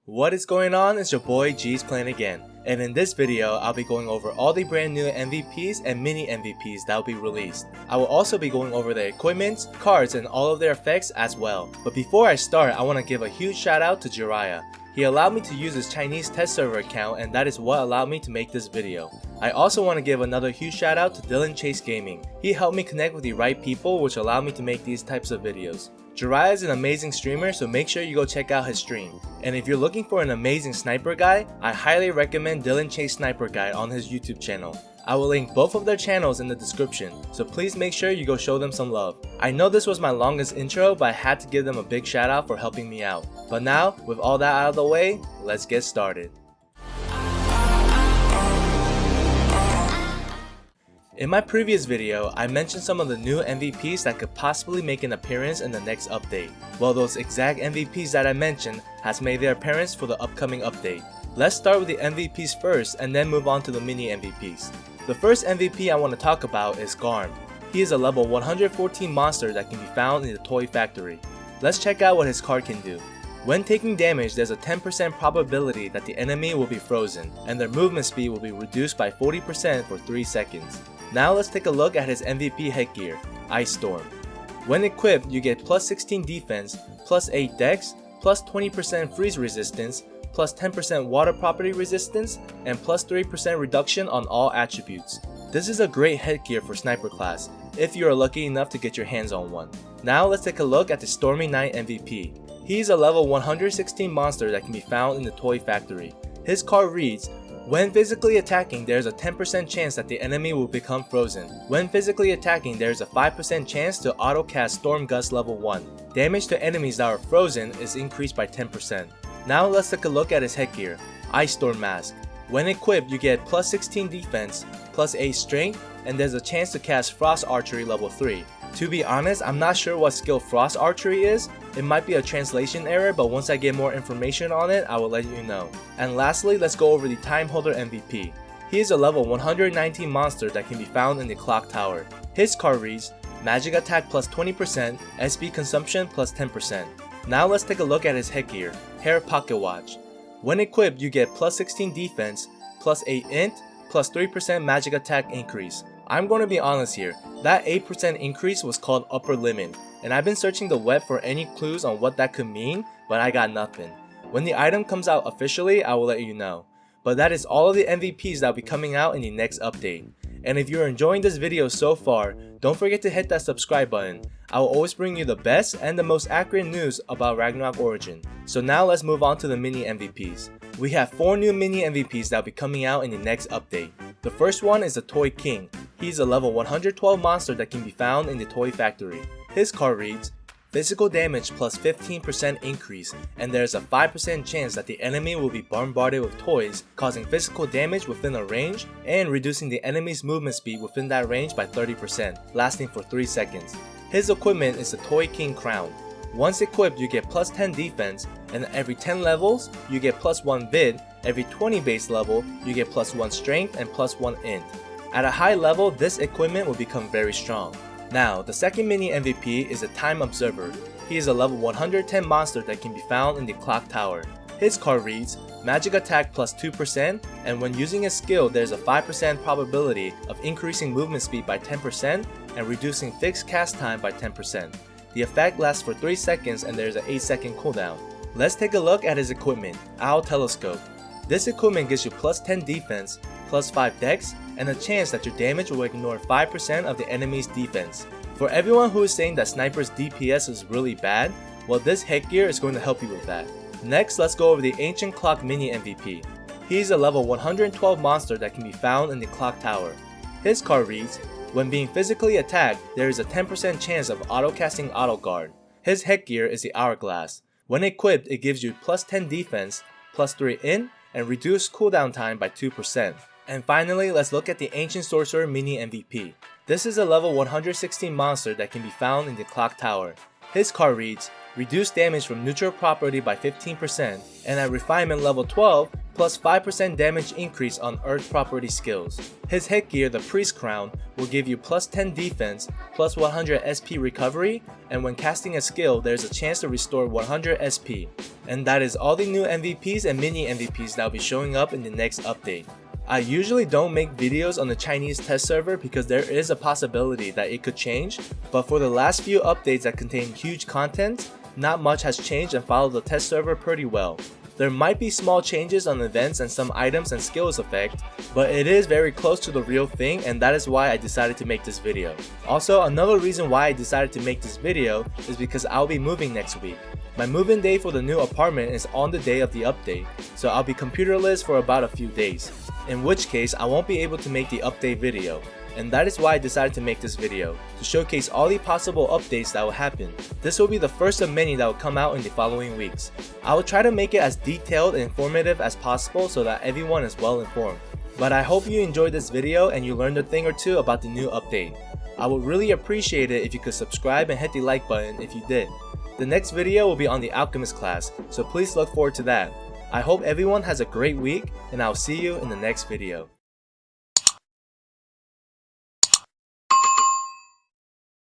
What is going on? It's your boy JeezPlayingAgain, and in this video I'll be going over all the brand new MVPs and mini MVPs that will be released. I will also be going over their equipment, cards, and all of their effects as well. But before I start, I want to give a huge shout out to Jeriah. He allowed me to use his Chinese test server account, and that is what allowed me to make this video. I also want to give another huge shout out to Dylanchase Gaming. He helped me connect with the right people, which allowed me to make these types of videos. Jeriah is an amazing streamer, so make sure you go check out his stream. And if you're looking for an amazing sniper guide, I highly recommend Dylanchase Sniper Guide on his YouTube channel. I will link both of their channels in the description, so please make sure you go show them some love. I know this was my longest intro, but I had to give them a big shout out for helping me out. But now, with all that out of the way, let's get started. In my previous video, I mentioned some of the new MVPs that could possibly make an appearance in the next update. Well, those exact MVPs that I mentioned has made their appearance for the upcoming update. Let's start with the MVPs first and then move on to the mini MVPs. The first MVP I want to talk about is Garm. He is a level 114 monster that can be found in the toy factory. Let's check out what his card can do. When taking damage, there's a 10% probability that the enemy will be frozen, and their movement speed will be reduced by 40% for 3 seconds. Now let's take a look at his MVP headgear, Ice Storm. When equipped, you get plus 16 defense, plus 8 dex, plus 20% freeze resistance, plus 10% water property resistance, and plus 3% reduction on all attributes. This is a great headgear for sniper class, if you are lucky enough to get your hands on one. Now let's take a look at the Stormy Knight MVP. He's a level 116 monster that can be found in the toy factory. His card reads, when physically attacking, there is a 10% chance that the enemy will become frozen. When physically attacking, there is a 5% chance to auto-cast Storm Gust level 1. Damage to enemies that are frozen is increased by 10%. Now let's take a look at his headgear, Ice Storm Mask. When equipped, you get plus 16 defense, plus 8 strength, and there's a chance to cast Frost Archery level 3. To be honest, I'm not sure what skill Frost Archery is. It might be a translation error, but once I get more information on it, I will let you know. And lastly, let's go over the Time Holder MVP. He is a level 119 monster that can be found in the Clock Tower. His card reads, Magic Attack plus 20%, SP Consumption plus 10%. Now let's take a look at his headgear, Hair Pocket Watch. When equipped, you get plus 16 defense, plus 8 int, plus 3% magic attack increase. I'm going to be honest here, that 8% increase was called upper limit, and I've been searching the web for any clues on what that could mean, but I got nothing. When the item comes out officially, I will let you know. But that is all of the MVPs that will be coming out in the next update. And if you're enjoying this video so far, don't forget to hit that subscribe button. I will always bring you the best and the most accurate news about Ragnarok Origin. So now let's move on to the mini MVPs. We have 4 new mini MVPs that will be coming out in the next update. The first one is the Toy King. He's a level 112 monster that can be found in the toy factory. His card reads, physical damage plus 15% increase, and there's a 5% chance that the enemy will be bombarded with toys, causing physical damage within a range and reducing the enemy's movement speed within that range by 30%, lasting for 3 seconds. His equipment is the Toy King Crown. Once equipped, you get plus 10 defense, and every 10 levels, you get plus 1 vid, every 20 base level, you get plus 1 strength and plus 1 int. At a high level, this equipment will become very strong. Now, the second mini MVP is the Time Observer. He is a level 110 monster that can be found in the Clock Tower. His card reads, Magic Attack plus 2%, and when using his skill, there's a 5% probability of increasing movement speed by 10% and reducing fixed cast time by 10%. The effect lasts for 3 seconds and there's an 8-second cooldown. Let's take a look at his equipment, Owl Telescope. This equipment gives you plus 10 defense, plus 5 dex, and a chance that your damage will ignore 5% of the enemy's defense. For everyone who is saying that Sniper's DPS is really bad, well, this headgear is going to help you with that. Next, let's go over the Ancient Clock mini MVP. He's a level 112 monster that can be found in the Clock Tower. His card reads, when being physically attacked, there is a 10% chance of auto-casting Auto Guard. His headgear is the Hourglass. When equipped, it gives you plus 10 defense, plus 3 int, and reduced cooldown time by 2%. And finally, let's look at the Ancient Sorcerer mini MVP. This is a level 116 monster that can be found in the Clock Tower. His card reads, reduce damage from neutral property by 15%, and at refinement level 12, plus 5% damage increase on Earth property skills. His headgear, the Priest Crown, will give you plus 10 defense, plus 100 SP recovery, and when casting a skill, there's a chance to restore 100 SP. And that is all the new MVPs and mini MVPs that will be showing up in the next update. I usually don't make videos on the Chinese test server because there is a possibility that it could change, but for the last few updates that contain huge content, not much has changed and followed the test server pretty well. There might be small changes on events and some items and skills effect, but it is very close to the real thing, and that is why I decided to make this video. Also, another reason why I decided to make this video is because I'll be moving next week. My move-in day for the new apartment is on the day of the update, so I'll be computerless for about a few days, in which case I won't be able to make the update video. And that is why I decided to make this video, to showcase all the possible updates that will happen. This will be the first of many that will come out in the following weeks. I will try to make it as detailed and informative as possible so that everyone is well informed. But I hope you enjoyed this video and you learned a thing or two about the new update. I would really appreciate it if you could subscribe and hit the like button if you did. The next video will be on the Alchemist class, so please look forward to that. I hope everyone has a great week, and I'll see you in the next video.